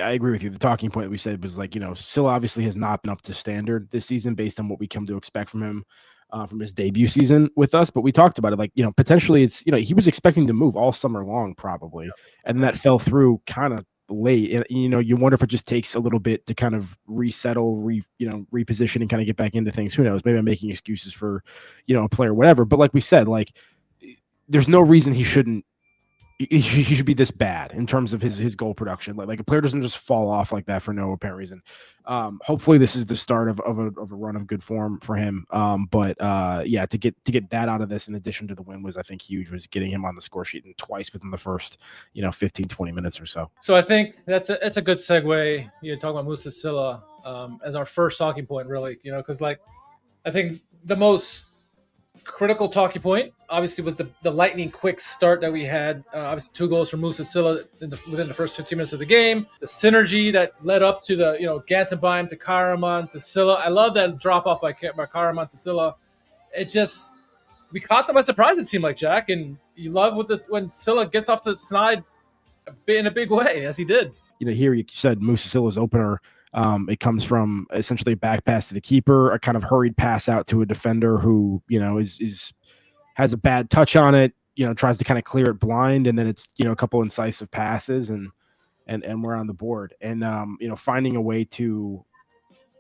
I agree with you. The talking point we said was like, Sylla obviously has not been up to standard this season based on what we come to expect from him from his debut season with us. But we talked about it like, potentially it's, he was expecting to move all summer long probably. And then that fell through kind of late. And, you wonder if it just takes a little bit to kind of resettle, reposition and kind of get back into things. Who knows? Maybe I'm making excuses for, a player, whatever. But like we said, like there's no reason he shouldn't. He should be this bad in terms of his goal production. Like a player doesn't just fall off like that for no apparent reason. Hopefully this is the start of a run of good form for him. But to get that out of this in addition to the win was, I think, huge, was getting him on the score sheet and twice within the first 15, 20 minutes or so. So I think that's a good segue. You talk about Moussa Sylla as our first talking point, really, because like I think the most critical talking point obviously was the lightning quick start that we had. Obviously 2 goals from Moussa Sylla within the first 15 minutes of the game. The synergy that led up to the Gantenbeim to Karaman to Sylla. I love that drop off by Karaman to Sylla. It just, we caught them by surprise, it seemed like, Jack, and you love when Sylla gets off the slide in a big way, as he did. Here you said Moussa Sylla's opener. It comes from essentially a back pass to the keeper, a kind of hurried pass out to a defender who, has a bad touch on it, tries to kind of clear it blind. And then it's, a couple incisive passes and we're on the board. And, finding a way to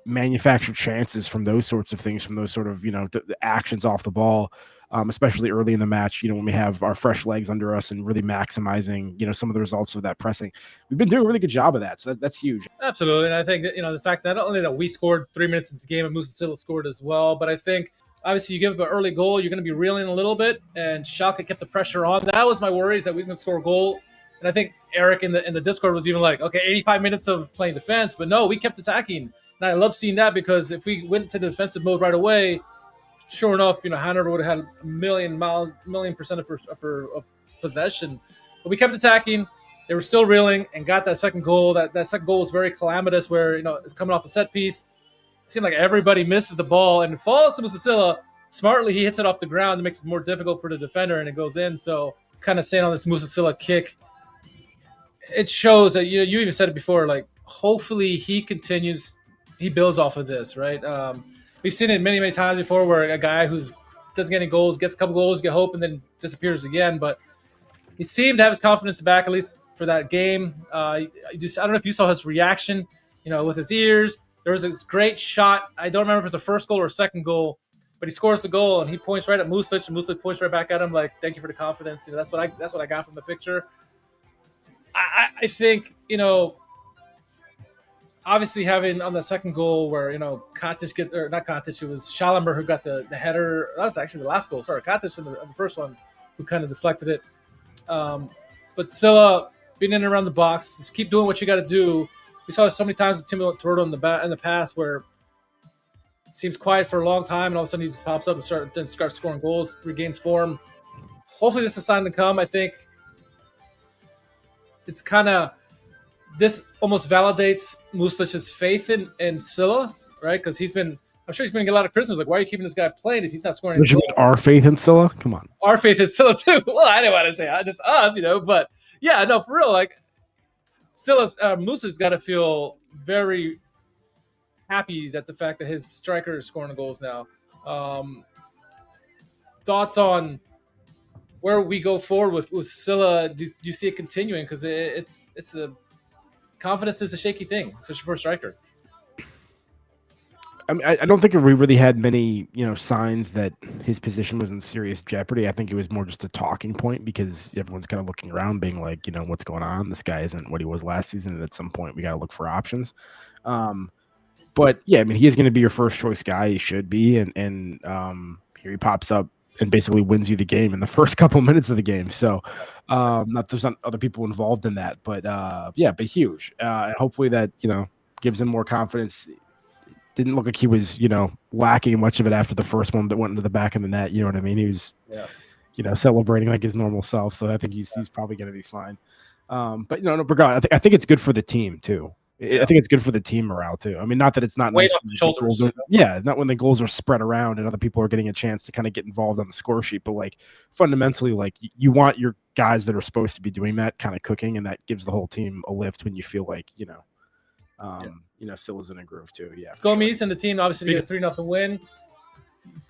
manufacture chances from those sorts of things, from those sort of, the actions off the ball, especially early in the match, when we have our fresh legs under us and really maximizing, some of the results of that pressing. We've been doing a really good job of that. So that's huge. Absolutely. And I think that, the fact that not only that we scored 3 minutes into the game and Moussa Sylla scored as well, but I think obviously you give up an early goal, you're going to be reeling a little bit, and Schalke kept the pressure on. That was my worries, that we was going to score a goal. And I think Eric in the Discord was even like, okay, 85 minutes of playing defense, but no, we kept attacking. And I love seeing that, because if we went to the defensive mode right away, sure enough, Hannover would have had a million percent of possession. But we kept attacking. They were still reeling and got that second goal. That second goal was very calamitous, where it's coming off a set piece. It seemed like everybody misses the ball and it falls to Moussa Sylla. Smartly, he hits it off the ground. It makes it more difficult for the defender, and it goes in. So, kind of saying on this Moussa Sylla kick, it shows that you even said it before. Like, hopefully he continues, he builds off of this, right? We've seen it many, many times before, where a guy who doesn't get any goals gets a couple goals, get hope, and then disappears again. But he seemed to have his confidence back, at least for that game. I don't know if you saw his reaction, with his ears. There was this great shot. I don't remember if it's the first goal or second goal, but he scores the goal and he points right at Muslic, and Muslic points right back at him like, "Thank you for the confidence." That's what I got from the picture. I think obviously having on the second goal where Katic not Katic, it was Schallenberg who got the header. That was actually the last goal. Sorry, Katic in the first one who kind of deflected it. But Sylla being in and around the box, just keep doing what you got to do. We saw this so many times with Timo Toretto in the past, where it seems quiet for a long time, and all of a sudden he just pops up and starts scoring goals, regains form. Hopefully this is a sign to come. I think it's kind of, this almost validates Muslic's faith in Sylla, right? Because I'm sure he's going to get a lot of criticism. Like, why are you keeping this guy playing if he's not scoring? Would you mean our faith in Sylla? Come on. Our faith in Sylla too. Well, I didn't want to say just us, but yeah, no, for real. Like, Moussa's got to feel very happy that the fact that his striker is scoring the goals now. Thoughts on where we go forward with Sylla? Do you see it continuing? Because it's a confidence is a shaky thing, especially for a striker. I mean, I don't think we really had many, signs that his position was in serious jeopardy. I think it was more just a talking point, because everyone's kind of looking around being like, what's going on? This guy isn't what he was last season. And at some point we got to look for options. But yeah, I mean, he is going to be your first choice guy. He should be. And here he pops up and basically wins you the game in the first couple minutes of the game. So there's not other people involved in that, but but huge. And hopefully that, gives him more confidence. Didn't look like he was, lacking much of it after the first one that went into the back of the net. You know what I mean? He was, celebrating like his normal self. So I think he's probably going to be fine. But no, regardless, I think it's good for the team too. I think it's good for the team morale too. I mean, not that it's not Weight nice off when the the shoulders. goals are, not when the goals are spread around and other people are getting a chance to kind of get involved on the score sheet, but like fundamentally, like you want your guys that are supposed to be doing that kind of cooking, and that gives the whole team a lift when you feel like Sylla's in a groove too. Yeah, for sure. Gomes and the team obviously get a 3-0 win.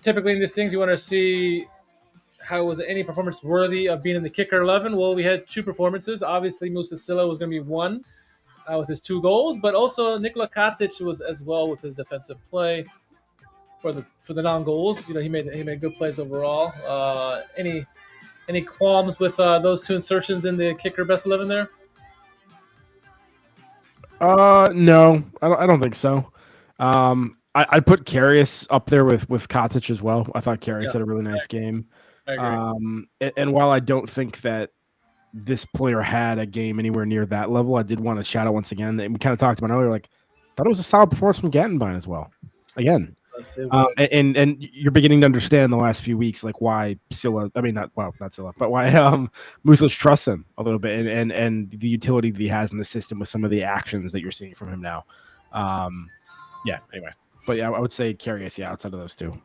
Typically in these things, you want to see how was any performance worthy of being in the kicker 11. Well, we had 2 performances. Obviously, Moussa Sylla was going to be 1 with his 2 goals, but also Nikola Katic was as well with his defensive play for the non-goals. He made good plays overall. Any qualms with those 2 insertions in the kicker best 11 there? No, I don't think so. I'd put Karius up there with Katic as well. I thought Karius had a really nice game. I agree. And while I don't think that this player had a game anywhere near that level, I did want to shout out once again. And we kind of talked about it earlier. Like, thought it was a solid performance from Gattenbein as well. Again, and you're beginning to understand the last few weeks, like why Sylla. I mean, not Sylla, but why Muslic trusts him a little bit, and the utility that he has in the system with some of the actions that you're seeing from him now. Yeah. Anyway, but yeah, I would say Karius. Yeah, outside of those 2.